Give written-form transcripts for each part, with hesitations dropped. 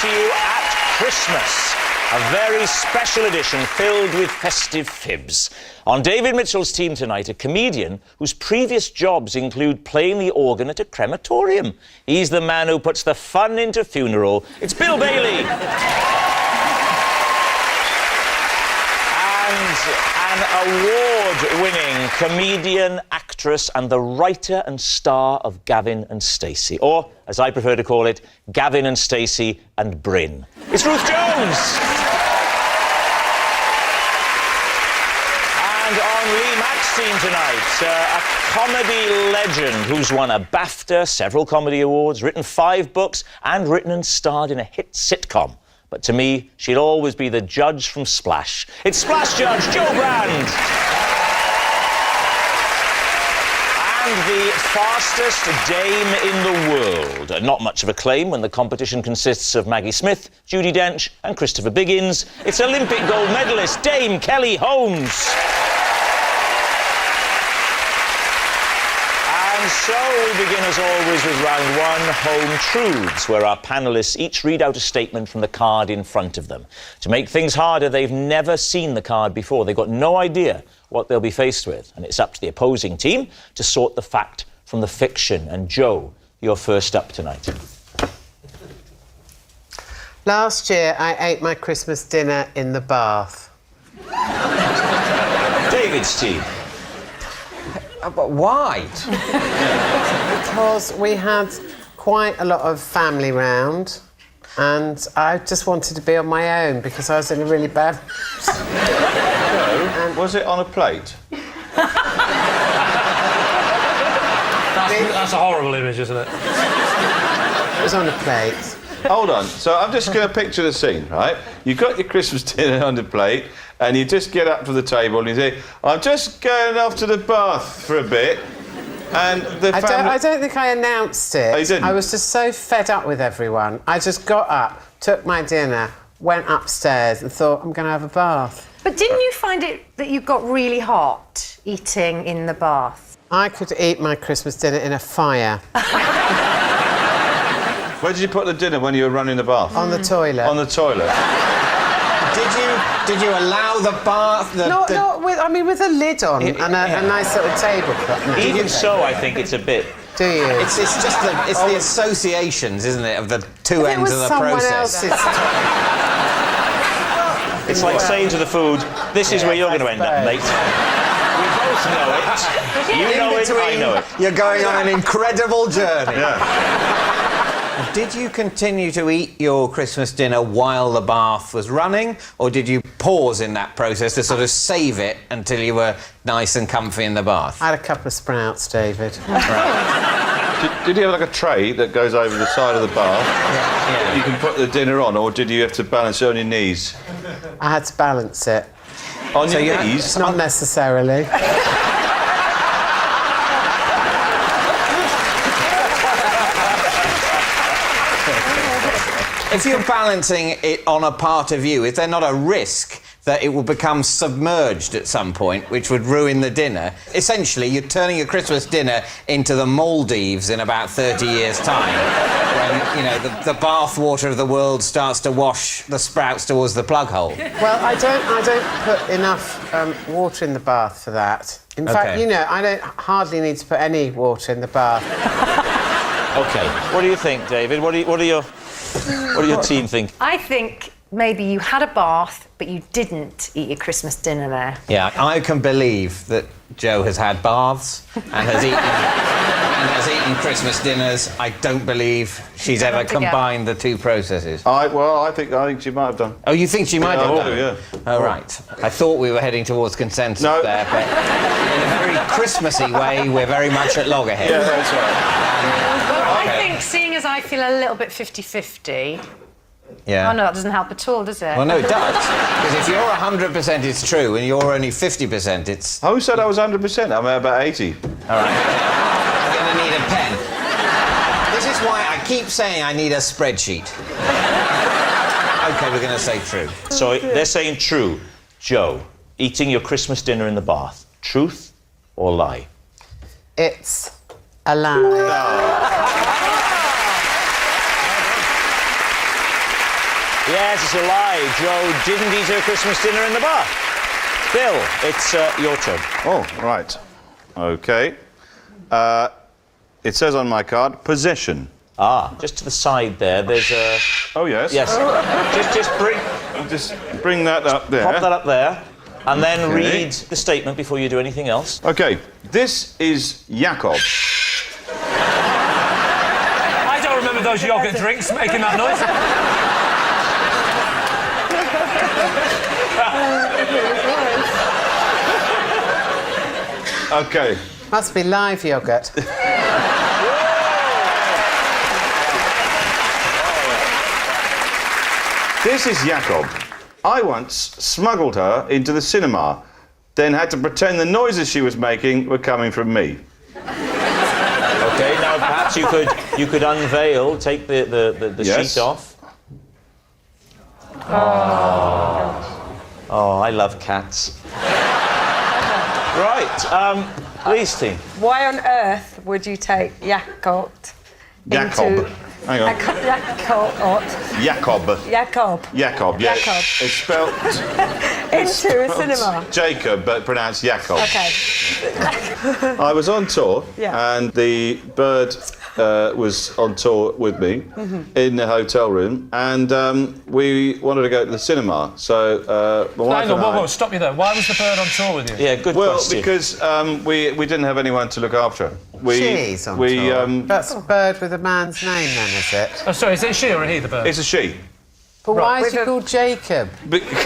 to you at Christmas. A very special edition filled with festive fibs. On David Mitchell's team tonight, a comedian whose previous jobs include playing the organ at a crematorium. He's the man who puts the fun into funeral. It's Bill Bailey. And an award-winning comedian, actress and the writer and star of Gavin and Stacey. Or, as I prefer to call it, Gavin and Stacey and Bryn. It's Ruth Jones! And on Lee Mack's team tonight, a comedy legend who's won a BAFTA, several comedy awards, written 5 books and written and starred in a hit sitcom. But to me, she'll always be the judge from Splash. It's Splash Judge Jo Brand! And the fastest dame in the world. Not much of a claim when the competition consists of Maggie Smith, Judi Dench and Christopher Biggins. It's Olympic gold medalist Dame Kelly Holmes. And so we begin, as always, with round 1, Home Truths, where our panellists each read out a statement from the card in front of them. To make things harder, they've never seen the card before. They've got no idea what they'll be faced with. And it's up to the opposing team to sort the fact from the fiction. And Jo, you're first up tonight. Last year, I ate my Christmas dinner in the bath. David's team. But why? Because we had quite a lot of family round and I just wanted to be on my own because I was in a really bad... Was it on a plate? That's a horrible image, isn't it? It was on a plate. Hold on. So I'm just going to picture the scene, right? You've got your Christmas dinner on the plate and you just get up to the table and you say, I'm just going off to the bath for a bit. And the family... I don't think I announced it. Oh, you didn't? I was just so fed up with everyone. I just got up, took my dinner, went upstairs and thought, I'm going to have a bath. But didn't you find it that you got really hot eating in the bath? I could eat my Christmas dinner in a fire. Where did you put the dinner when you were running the bath? On the toilet. On the toilet. Did you allow the bath... with a lid on and a nice little tablecloth. No. Even so, I think it's a bit... Do you? It's just the associations, isn't it, of the two ends of the process. It's like saying to the food, this is where you're going to end up, mate. We both know it. You know it, I know it. You're going on an incredible journey. Yeah. Did you continue to eat your Christmas dinner while the bath was running, or did you pause in that process to sort of save it until you were nice and comfy in the bath? I had a couple of sprouts, David. Right. Did you have like a tray that goes over the side of the bath? Yeah. You can put the dinner on, or did you have to balance it on your knees? I had to balance it. On your knees? Not necessarily. If you're balancing it on a part of you, is there not a risk that it will become submerged at some point, which would ruin the dinner? Essentially, you're turning your Christmas dinner into the Maldives in about 30 years' time, when, you know, the bath water of the world starts to wash the sprouts towards the plug hole. Well, I don't put enough water in the bath for that. In fact, you know, I don't hardly need to put any water in the bath. OK, what do you think, David? What do your team think? I think maybe you had a bath, but you didn't eat your Christmas dinner there. Yeah, I can believe that Jo has had baths and has eaten Christmas dinners. I don't believe she's ever combined the two processes. I think she might have done. Oh, you think she might have done? Yeah. Oh, right. I thought we were heading towards consensus there, but in a very Christmassy way, we're very much at loggerheads. Yeah, that's right. I think, seeing as I feel a little bit 50-50... Yeah. Oh, no, that doesn't help at all, does it? Well, no, it does. Because if you're 100% it's true and you're only 50% it's... Who said I was 100%? I'm at about 80. All right. I'm going to need a pen. This is why I keep saying I need a spreadsheet. OK, we're going to say true. So they're saying true. Jo, eating your Christmas dinner in the bath. Truth or lie? It's a lie. Yes, it's a lie. Joe didn't eat her Christmas dinner in the bath. Bill, it's your turn. Oh, right. OK. It says on my card, possession. Ah, just to the side there, there's a... Oh, yes. Yes. Just bring that up there. Pop that up there, and then Okay. read the statement before you do anything else. OK, this is Jakob. I don't remember those yoghurt drinks making that noise. OK. Must be live yogurt. This is Jakob. I once smuggled her into the cinema, then had to pretend the noises she was making were coming from me. Okay, now perhaps you could unveil, take the Yes. sheet off. Oh, I love cats. Right, Lee's team. Why on earth would you take Jakob Jakob. into... Hang on. Jakob. Jakob. Jakob. Jakob, yeah. Jakob. It's spelt Into a cinema. Jacob, but pronounced Jakob. Okay. I was on tour, Yeah. and the bird was on tour with me in the hotel room, and we wanted to go to the cinema. So my wife Hang on, and I... whoa, stop you there. Why was the bird on tour with you? Yeah, good Well, question. because we didn't have anyone to look after her. She's on tour. That's a bird with a man's name, then, is it? Oh, sorry, is it she or he, the bird? It's a she. But why is With he a- called Jacob? But, Jakob.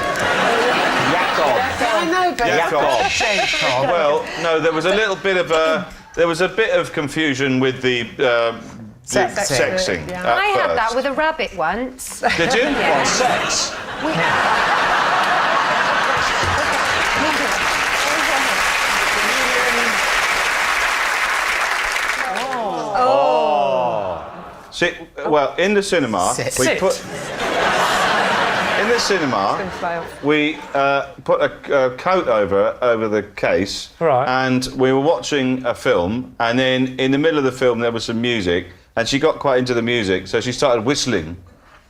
I know, but Jakob. Jacob. well, no, there was a little bit of confusion with the sexing. Yeah. at I had first. that with a rabbit once. Did you? What, sex? See, well, in the cinema, Sit. we Sit. put... In the cinema, Fail. we put a coat over the case, Right. and we were watching a film, and then in the middle of the film there was some music, and she got quite into the music, so she started whistling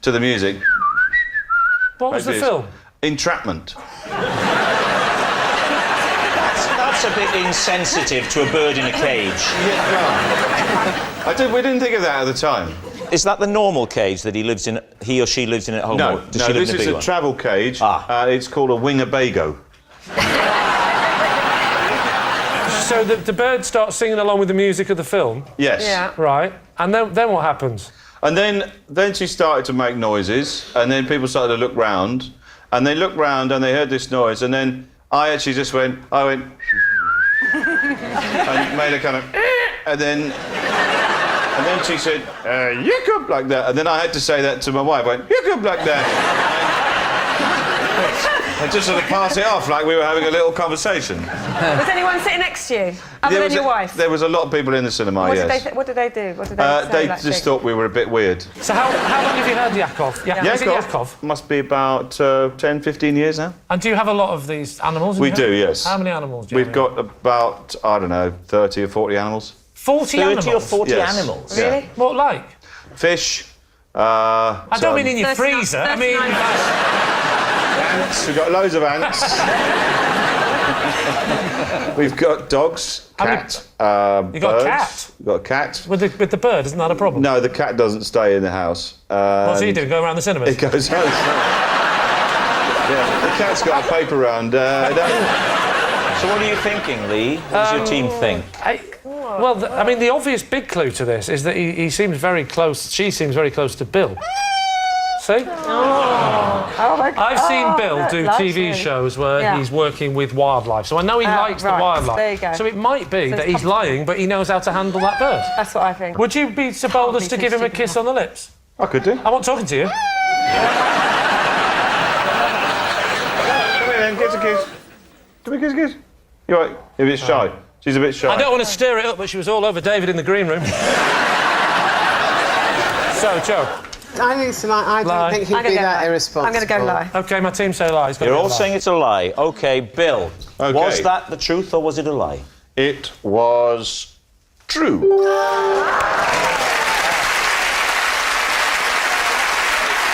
to the music. What was the Like this. film? Entrapment. That's a bit insensitive to a bird in a cage. We didn't think of that at the time. Is that the normal cage that he or she lives in at home? No, or does she live this in a is big a one? travel cage. Ah. It's called a Winnebago. So the bird starts singing along with the music of the film, Yes. Yeah. right? And then what happens? And then she started to make noises, and then people started to look round, and they looked round and they heard this noise, and then I actually just went, and made a kind of, and then she said, Jakob, like that, and then I had to say that to my wife, I went, Jakob, like that. And just sort of pass it off like we were having a little conversation. Was anyone sitting next to you, other than your wife? There was a lot of people in the cinema, What yes. did they do? What did they say? They like, just thing? thought we were a bit weird. So how long have you had Yakov? Is it Yakov? Must be about 10, 15 years now. And do you have a lot of these animals? in We your do, house? yes. How many animals do you We've have? got about, I don't know, 30 or 40 animals. 40 30 animals? or 40 Yes. animals? Yeah. Really? What, like? Fish. I don't mean in your 39 freezer. I 39 mean... Ants. We've got loads of ants. We've got dogs, How many- cat, You got a birds. cat? We've got a cat. With the bird, isn't that a problem? No, the cat doesn't stay in the house. What's he do? Go around the cinemas? It goes out. Yeah, the cat's got a paper round. So what are you thinking, Lee? What does your team think? I mean, the obvious big clue to this is that he seems very close. She seems very close to Bill. See? Oh my God. I've seen Bill do loves TV you. shows where Yeah. he's working with wildlife, so I know he likes the right, wildlife. there you go. So it might be So that it's he's lying, but he knows how to handle that bird. That's what I think. Would you be so bold as be to so give him a stupid. kiss on the lips? I could do. I want talking to you. Come here then, kiss a kiss. Come here, kiss a kiss. You're right. You're a bit shy. She's a bit shy. I don't want to stir it up, but she was all over David in the green room. So, Joe. I think it's like, I Lie. don't think he'd I'm be gonna go that lie. irresponsible. I'm going to go lie. OK, my team say lies. You're all saying it's a lie. OK, Bill. OK. Was that the truth or was it a lie? It was true.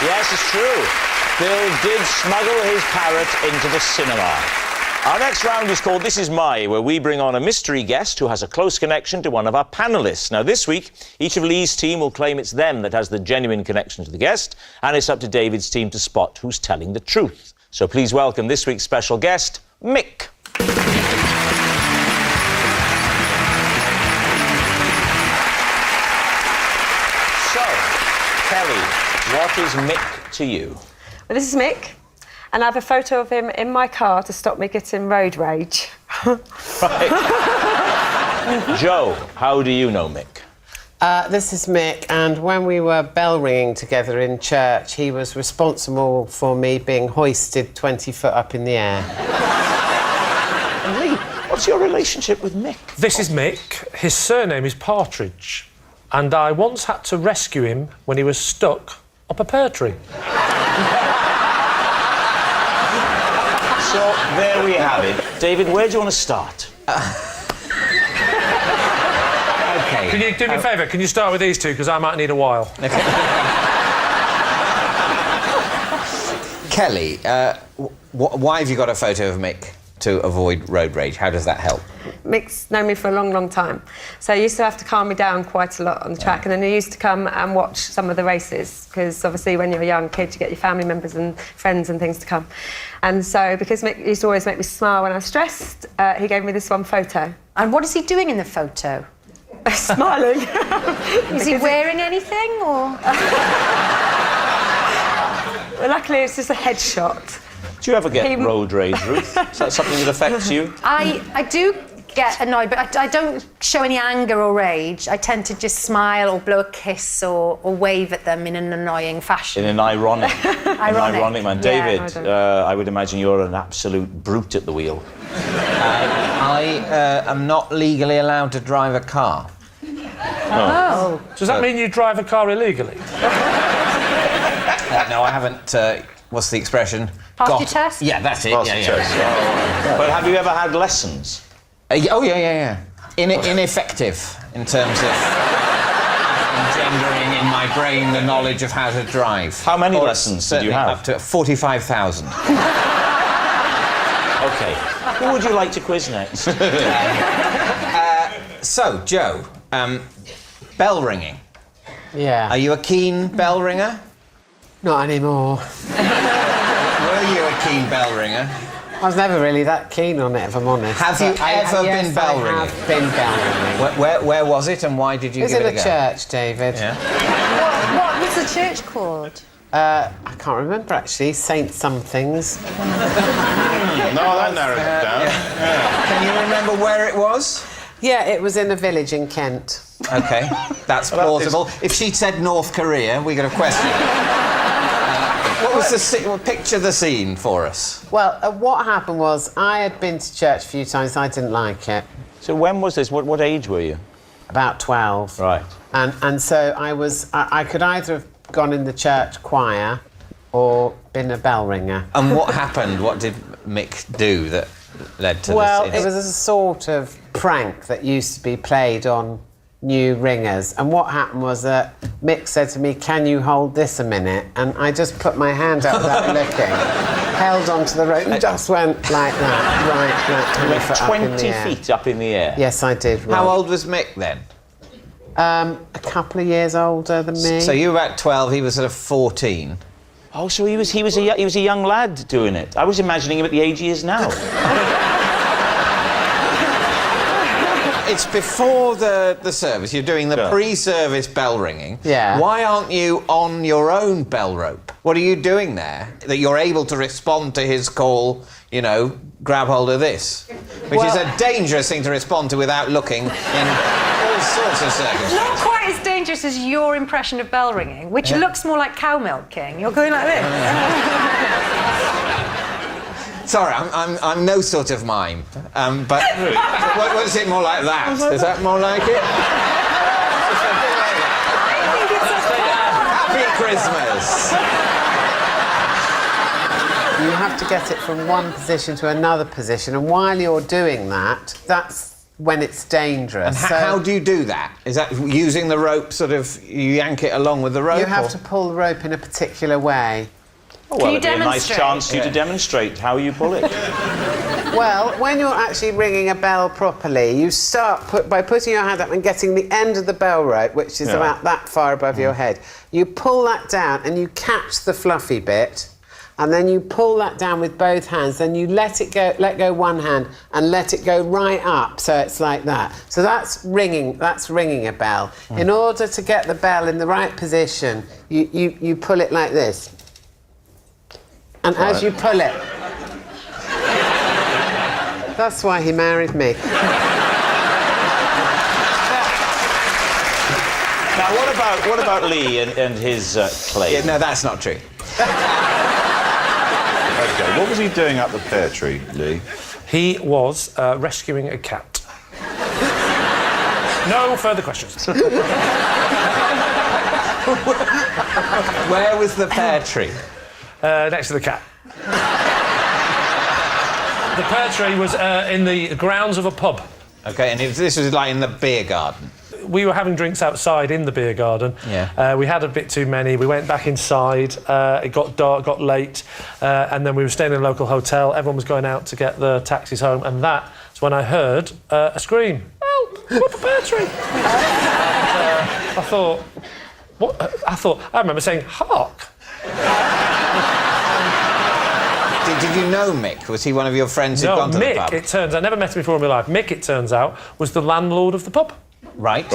Yes, it's true. Bill did smuggle his parrot into the cinema. Our next round is called This Is My, where we bring on a mystery guest who has a close connection to one of our panellists. Now, this week, each of Lee's team will claim it's them that has the genuine connection to the guest, and it's up to David's team to spot who's telling the truth. So please welcome this week's special guest, Mick. So, Kelly, what is Mick to you? Well, this is Mick, and I have a photo of him in my car to stop me getting road rage. Joe, how do you know Mick? This is Mick, and when we were bell ringing together in church, he was responsible for me being hoisted 20 foot up in the air. Lee, what's your relationship with Mick? This is Mick. His surname is Partridge, and I once had to rescue him when he was stuck up a pear tree. So, there we have it. David, where do you want to start? OK. Can you do me a favour? Can you start with these two, because I might need a while. Kelly, why have you got a photo of Mick to avoid road rage? How does that help? Mick's known me for a long, long time. So he used to have to calm me down quite a lot on the track, and then he used to come and watch some of the races, because obviously when you're a young kid, you get your family members and friends and things to come. And so, because Mick used to always make me smile when I was stressed, he gave me this one photo. And what is he doing in the photo? Smiling. Is he wearing anything, or...? Well, luckily, it's just a headshot. Do you ever get road rage, Ruth? Is that something that affects you? I do get annoyed, but I don't show any anger or rage. I tend to just smile or blow a kiss or wave at them in an annoying fashion. In an ironic man. Yeah, David, I would imagine you're an absolute brute at the wheel. I am not legally allowed to drive a car. Oh. Does that mean you drive a car illegally? No, I haven't... what's the expression? Passed your test? Yeah, that's it. Passed yeah, the yeah. test. Oh. But have you ever had lessons? Oh, yeah. Ineffective in terms of engendering in my brain the knowledge of how to drive. How many lessons did you have? Up to 45,000. OK. Who would you like to quiz next? So, Joe, bell ringing. Yeah. Are you a keen bell ringer? Not anymore. Were you a keen bell ringer? I was never really that keen on it, if I'm honest. Have you ever been bell ringing? I have been bell ringing. Where was it and why did you It was give in it a a go? church, David. Yeah. What was the church called? I can't remember, actually. Saint somethings. No, that narrows it down. Can you remember where it was? Yeah, it was in a village in Kent. OK, that's plausible. If she'd said North Korea, we got a question. What was the scene? Well, picture the scene for us. Well, what happened was I had been to church a few times. I didn't like it. So when was this? What age were you? About 12. Right. And so I could either have gone in the church choir or been a bell ringer. And what happened? What did Mick do that led to Well, this? it was a sort of prank that used to be played on new ringers. And what happened was that Mick said to me, "Can you hold this a minute?" And I just put my hand out without looking, held onto the rope and just went like that, right, 20 feet up in the air. Yes, I did. How Rob. old was Mick then? A couple of years older than me. So you were about 12, he was sort of 14. Oh, so he was a young lad doing it. I was imagining him at the age he is now. It's before the service. You're doing the Yeah. pre-service bell ringing. Yeah. Why aren't you on your own bell rope? What are you doing there that you're able to respond to his call, you know, grab hold of this? Which is a dangerous thing to respond to without looking in all sorts of circumstances. Not quite as dangerous as your impression of bell ringing, which looks more like cow milking. You're going like this. Sorry, I'm no sort of mime. But what is it more like that? Is that more like it? Happy Christmas! You have to get it from one position to another position, and while you're doing that, that's when it's dangerous. And So how do you do that? Is that using the rope, sort of, you yank it along with the rope? you have or- to pull the rope in a particular way. Oh, well, you it'd be a nice demonstrate? chance for you to demonstrate how you pull it. Well, when you're actually ringing a bell properly, you start by putting your hand up and getting the end of the bell rope, which is about that far above your head. You pull that down and you catch the fluffy bit, and then you pull that down with both hands. Then you let go one hand and let it go right up, so it's like that. So that's ringing a bell. In order to get the bell in the right position, you pull it like this. And as you pull it... That's why he married me. Now, what about Lee and his claim? Yeah, no, that's not true. OK, what was he doing up the pear tree, Lee? He was rescuing a cat. No further questions. Where was the pear tree? Next to the cat. The pear tree was in the grounds of a pub. OK, and this was like in the beer garden. We were having drinks outside in the beer garden. Yeah. We had a bit too many. We went back inside. It got dark, got late, and then we were staying in a local hotel. Everyone was going out to get the taxis home, and that's when I heard a scream. Help! What the pear tree? And, I thought, what? I remember saying, hark. Did you know Mick? Was he one of your friends who'd gone to the pub? Mick, I never met him before in my life. Mick, it turns out, was the landlord of the pub. Right.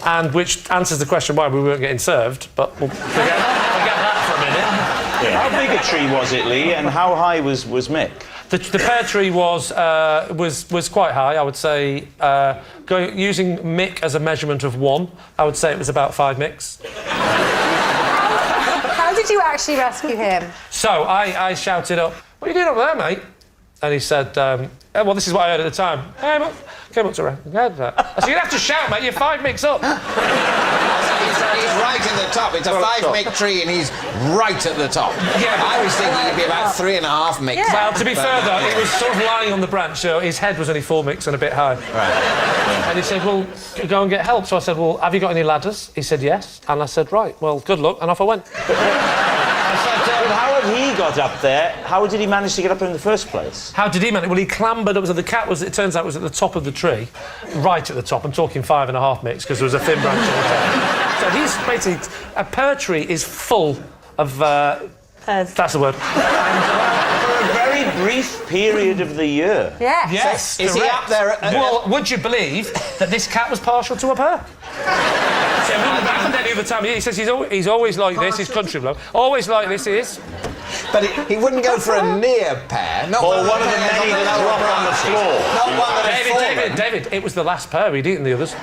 And which answers the question why we weren't getting served, but we'll forget that for a minute. Yeah. How big a tree was it, Lee, and how high was Mick? The pear tree was quite high, I would say. Using Mick as a measurement of 1, I would say it was about 5 Micks. How did you actually rescue him? So I shouted up, "What are you doing up there, mate?" And he said, well, this is what I heard at the time. Came up to her. I said, "You'd have to shout, mate, you're 5 Micks up." He's right at the top. It's a 5 Mick tree and he's right at the top. Yeah, I was thinking he'd be about 3.5 Micks. Yeah. Well, to be fair, though, he was sort of lying on the branch, so his head was only 4 Micks and a bit high. Right. And he said, "Well, go and get help." So I said, "Well, have you got any ladders?" He said, "Yes." And I said, "Right, well, good luck." And off I went. But how had he got up there? How did he manage to get up there in the first place? How did he manage? Well, he clambered up. So the cat was, it turns out, was at the top of the tree, right at the top. I'm talking 5.5 Micks because there was a thin branch on the top. So he's basically... A pear tree is full of... That's the word. For a very brief period of the year. Yes. Yes, Is he correct. up there at... Well, would you believe that this cat was partial to a pear? So it wouldn't have happened any other time. He says he's always like this, his country bloke. Always like this, he is. But he wouldn't go for a near pear. Not Or one of the many that drop on the floor. Not one that had fallen. David, it was the last pear. He'd eaten the others.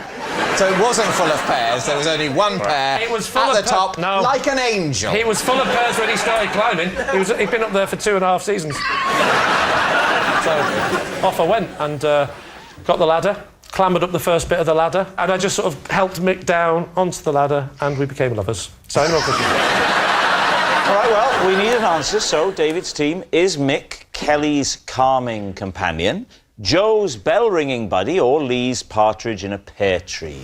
So it wasn't full of pears. There was only one pear It was full at of the top, no. like an angel. He was full of pears when he started climbing. He'd been up there for 2.5 seasons. So off I went and got the ladder, clambered up the first bit of the ladder, and I just sort of helped Mick down onto the ladder, and we became lovers. So no questions. All right, well, we need an answer. So, David's team, is Mick Kelly's calming companion, Joe's bell-ringing buddy, or Lee's partridge in a pear tree?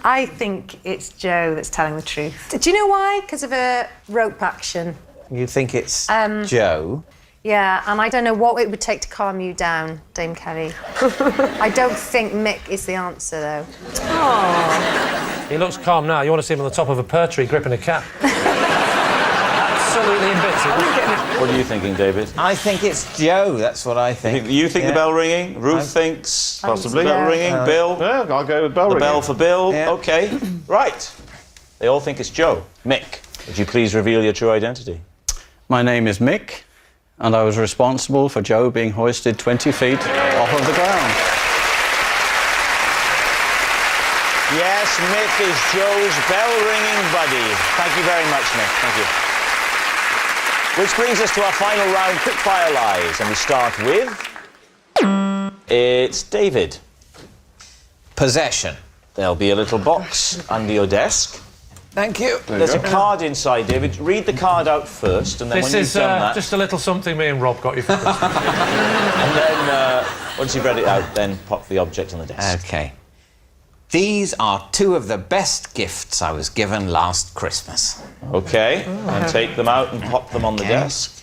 I think it's Joe that's telling the truth. Do you know why? Because of a rope action. You think it's Joe? Yeah, and I don't know what it would take to calm you down, Dame Kelly. I don't think Mick is the answer, though. Oh. He looks calm now. You want to see him on the top of a pear tree gripping a cat. Absolutely invincible. What are you thinking, David? I think it's Joe. That's what I think. You think the bell ringing? Ruth thinks Possibly. bell ringing. Bill? Yeah, I'll go with bell The ringing. bell for Bill. Yeah. OK. Right. They all think it's Joe. Mick, would you please reveal your true identity? My name is Mick, and I was responsible for Joe being hoisted 20 feet off of the ground. Yes, Mick is Joe's bell-ringing buddy. Thank you very much, Mick. Thank you. Which brings us to our final round, quick-fire lies, and we start with... It's David. Possession. There'll be a little box under your desk. Thank you. There's a card inside, David. Read the card out first, and then This when you've is done that... just a little something me and Rob got you for Christmas. And then, once you've read it out, then pop the object on the desk. OK. These are two of the best gifts I was given last Christmas. OK, and take them out and pop them on the desk.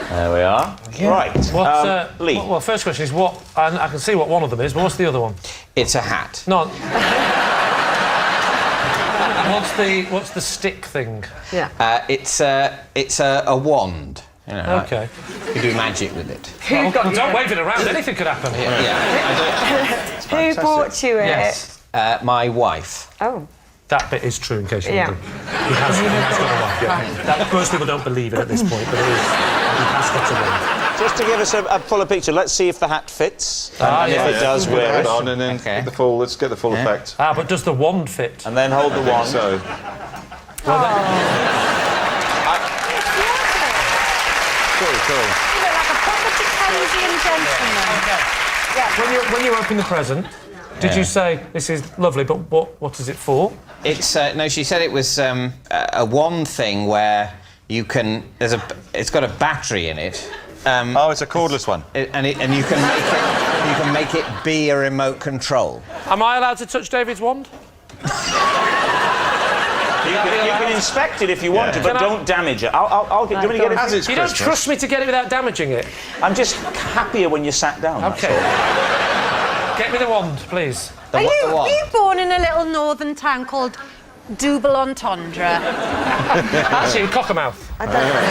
There we are. Right. Lee. Well, first question is what... I can see what one of them is, but what's the other one? It's a hat. No. What's the stick thing? Yeah. It's a wand. You know, OK. You can do magic with it. Well, don't wave it around. Anything could happen. Yeah. Who bought you it? Yes. My wife. Oh. That bit is true, in case you Yeah. wonder. He has got a wife, yeah. That, most people don't believe it at this point, but it is. He has got a wife. Just to give us a fuller picture, let's see if the hat fits. And if it does, wear Head it. on and then get the full. Let's get the full effect. Ah, but does the wand fit? And then hold the wand. So, You look like a proper Dickensian gentleman. When you open the present, did you say, this is lovely, but what is it for? It's no. She said it was a wand thing where you can. It's got a battery in it. It's a cordless one. And you can make it be a remote control. Am I allowed to touch David's wand? You can inspect it if you want to, but don't damage it. I'll get. Do you want me to get it? as it's You don't Christmas. trust me to get it without damaging it? I'm just happier when you sat down. that's OK. all. Get me the wand, please. Are you born in a little northern town called Double Entendre? Actually, Cockermouth. I don't know.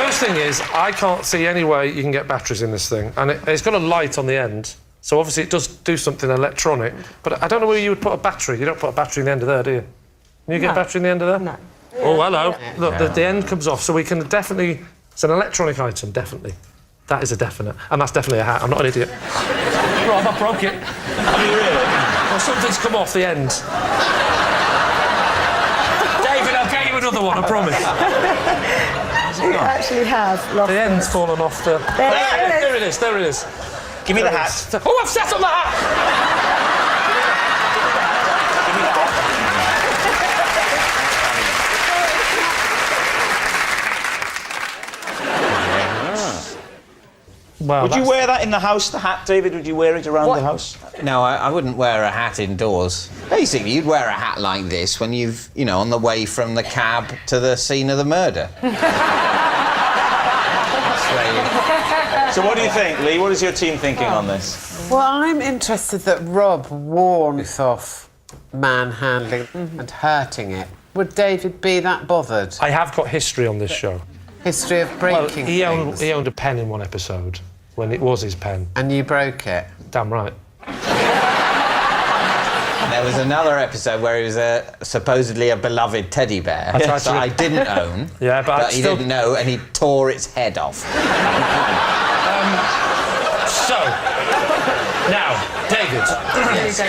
First thing is, I can't see any way you can get batteries in this thing, and it's got a light on the end, so obviously it does do something electronic, but I don't know where you would put a battery. You don't put a battery in the end of there, do you? Can you get a battery in the end of there? No. Oh, hello. Look, the end comes off, so we can definitely... It's an electronic item, definitely. That is a definite. And that's definitely a hat. I'm not an idiot. Rob, I broke it. Have you really? Well, something's come off the end. David, I'll get you another one, I promise. You actually have lost The end's fallen off the... There it is, there it is. Give me the hat. Oh, I've set on the hat! Well, Would you wear that in the house, the hat, David? Would you wear it around the house? No, I wouldn't wear a hat indoors. Basically, you'd wear a hat like this when you've, on the way from the cab to the scene of the murder. So what do you think, Lee? What is your team thinking on this? Well, I'm interested that Rob warns off manhandling and hurting it. Would David be that bothered? I have got history on this show. History of Well, breaking he things. owned a pen in one episode, when it was his pen. And you broke it? Damn right. There was another episode where he was supposedly a beloved teddy bear that I didn't own. Yeah, but he didn't know, and he tore its head off. So, now, David,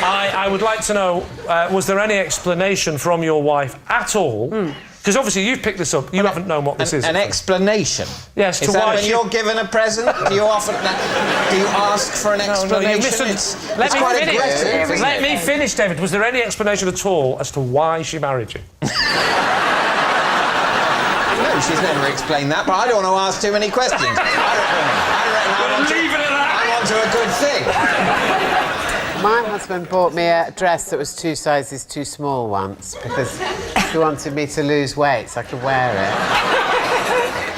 I would like to know, was there any explanation from your wife at all? Because obviously you've picked this up, you haven't known what this is. An explanation? Yes, Is to that why when she... you're given a present? Do you ask for an explanation? Let me quite finish. aggressive, isn't Let it? me finish, David. Was there any explanation at all as to why she married you? No, she's never explained that, but I don't want to ask too many questions. I reckon Leave it at that. I'm onto a good thing. My husband bought me a dress that was 2 sizes too small once because he wanted me to lose weight so I could wear it.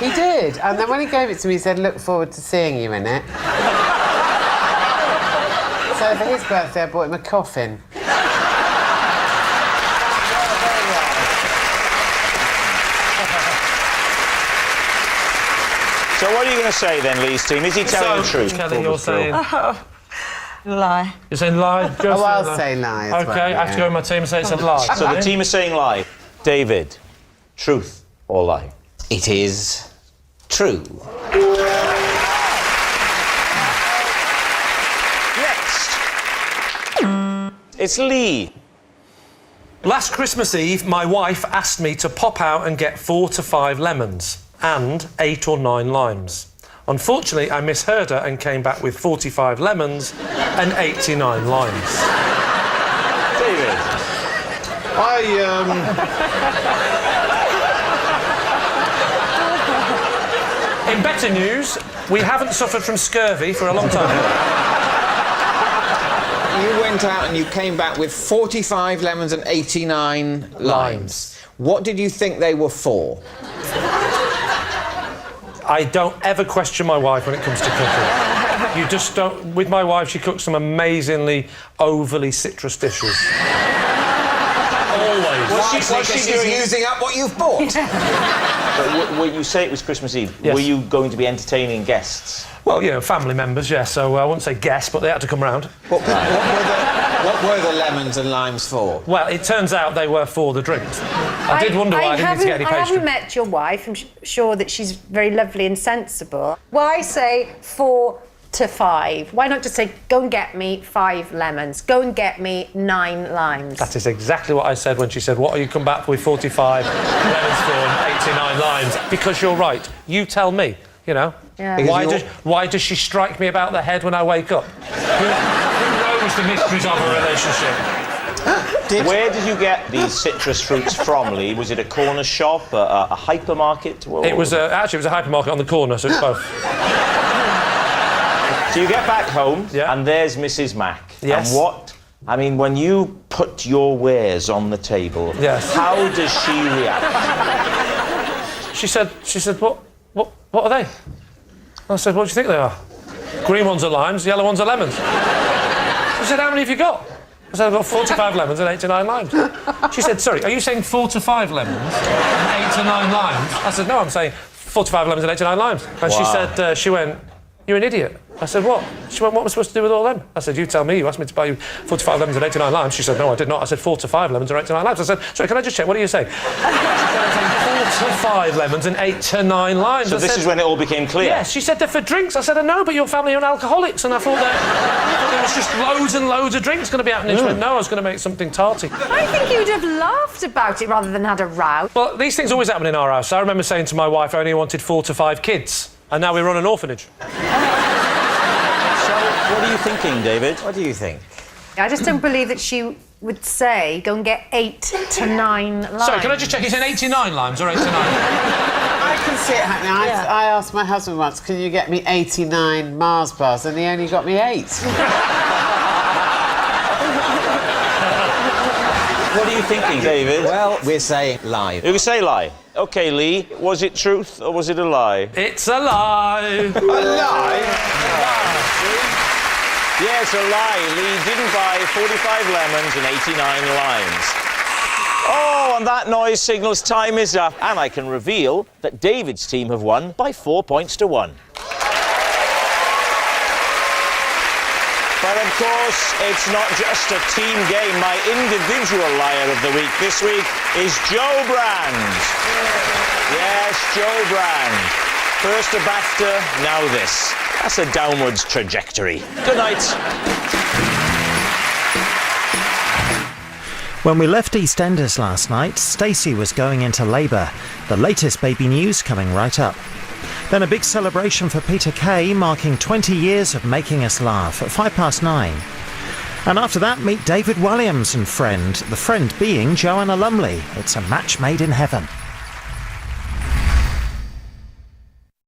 He did. And then when he gave it to me, he said, look forward to seeing you in it. So for his birthday, I bought him a coffin. So what are you going to say then, Lee's team? Is he telling the truth? Kelly, you're saying... Lie. You're saying lie? Oh, I'll say lie as OK, well, I have to go with my team and say it's a lie. So the team is saying lie. David, truth or lie? It is true. Next. It's Lee. Last Christmas Eve, my wife asked me to pop out and get 4 to 5 lemons and 8 or 9 limes. Unfortunately, I misheard her and came back with 45 lemons and 89 limes. David. In better news, we haven't suffered from scurvy for a long time. You went out and you came back with 45 lemons and 89 limes. What did you think they were for? I don't ever question my wife when it comes to cooking. You just don't... With my wife, she cooks some amazingly overly citrus dishes. Always. Was she using up what you've bought? But you say it was Christmas Eve. Yes. Were you going to be entertaining guests? Well, you know, family members, yes, so I wouldn't say guests, but they had to come round. What were the lemons and limes for? Well, it turns out they were for the drinks. I did wonder why I didn't need to get any I pastry. haven't met your wife. I'm sure that she's very lovely and sensible. Why say 4 to 5? Why not just say, go and get me 5 lemons, go and get me 9 limes? That is exactly what I said when she said, what are you come back with 45 lemons for and 89 limes? Because you're right. You tell me, you know. Yeah. Why does she strike me about the head when I wake up? Who knows the mysteries of a relationship? Where did you get these citrus fruits from, Lee? Was it a corner shop, a hypermarket? It was actually it was a hypermarket on the corner, so it's both. So you get back home, Yeah. and there's Mrs. Mack. Yes. And what? I mean, when you put your wares on the table, Yes. how does she react? She said, what are they? I said, what do you think they are? Green ones are limes, yellow ones are lemons. She said, how many have you got? I said, I've got 45 lemons and 89 limes. She said, sorry, are you saying 4 to 5 lemons and 8 to 9 limes? I said, no, I'm saying 45 lemons and 89 limes. And she said, she went, you're an idiot. I said, what? She went, what am I supposed to do with all them? I said, you tell me. You asked me to buy you 45 lemons and 89 limes. She said, no, I did not. I said, 4 to 5 lemons and 89 limes. I said, sorry, can I just check? What are you saying? She said, I'm saying 4 to 5 lemons and 8 to 9 limes. So this is when it all became clear? Yes, she said they're for drinks. I said, I know, but your family are alcoholics. And I thought there was just loads and loads of drinks going to be happening. She went, no, I was going to make something tarty. I think you'd have laughed about it rather than had a row. Well, these things always happen in our house. I remember saying to my wife I only wanted 4 to 5 kids. And now we run an orphanage. What are you thinking, David? What do you think? I just don't believe that she would say, go and get 8 to 9 limes. Sorry, can I just check? He's in 89 limes or 8 to 9? I can see it happening. I asked my husband once, can you get me 89 Mars bars? And he only got me 8. What are you thinking, David? Well, we're saying lie. You can say lie. OK, Lee, was it truth or was it a lie? It's a lie. A lie? Yes, a lie. Lee didn't buy 45 lemons and 89 limes. Oh, and that noise signals time is up. And I can reveal that David's team have won by 4 points to 1. But of course, it's not just a team game. My individual liar of the week this week is Joe Brand. Yes, Joe Brand. First a BAFTA, now this. That's a downwards trajectory. Good night. When we left EastEnders last night, Stacey was going into labour. The latest baby news coming right up. Then a big celebration for Peter Kay, marking 20 years of making us laugh at 9:05. And after that, meet David Williams and friend, the friend being Joanna Lumley. It's a match made in heaven.